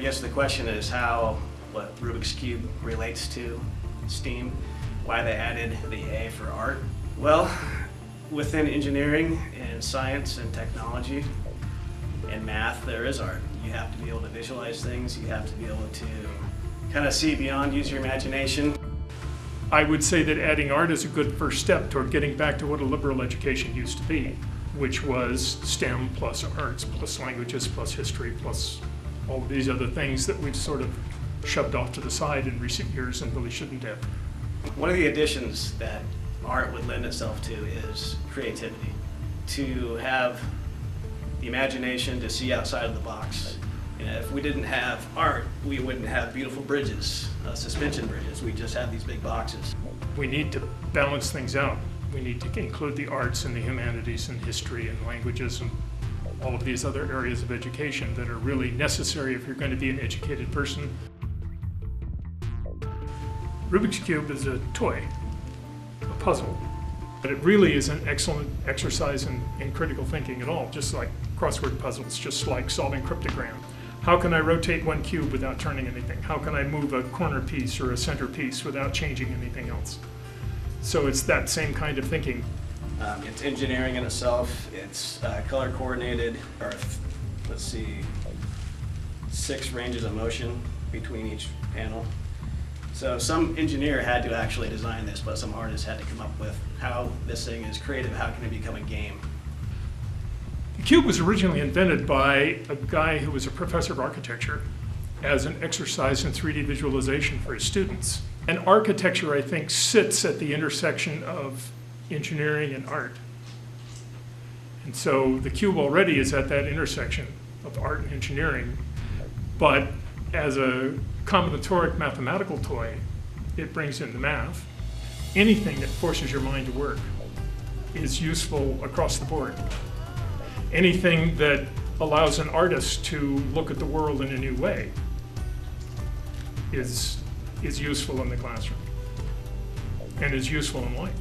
guess the question is what Rubik's Cube relates to STEAM, why they added the A for art. Well, within engineering and science and technology and math, there is art. You have to be able to visualize things, you have to be able to kind of see beyond, use your imagination. I would say that adding art is a good first step toward getting back to what a liberal education used to be, which was STEM plus arts, plus languages, plus history, plus all of these other things that we've sort of shoved off to the side in recent years and really shouldn't have. One of the additions that art would lend itself to is creativity. To have the imagination to see outside of the box. If we didn't have art, we wouldn't have beautiful bridges, suspension bridges. We just have these big boxes. We need to balance things out. We need to include the arts and the humanities and history and languages and all of these other areas of education that are really necessary if you're going to be an educated person. Rubik's Cube is a toy, a puzzle, but it really is an excellent exercise in critical thinking at all, just like crossword puzzles, just like solving cryptogram. How can I rotate one cube without turning anything? How can I move a corner piece or a center piece without changing anything else? So it's that same kind of thinking. It's engineering in itself. It's color coordinated, or let's see, 6 ranges of motion between each panel. So some engineer had to actually design this, but some artist had to come up with how this thing is creative, how can it become a game. The cube was originally invented by a guy who was a professor of architecture as an exercise in 3D visualization for his students. And architecture, I think, sits at the intersection of engineering and art. And so the cube already is at that intersection of art and engineering, but as a combinatoric mathematical toy, it brings in the math. Anything that forces your mind to work is useful across the board. Anything that allows an artist to look at the world in a new way is useful in the classroom and is useful in life.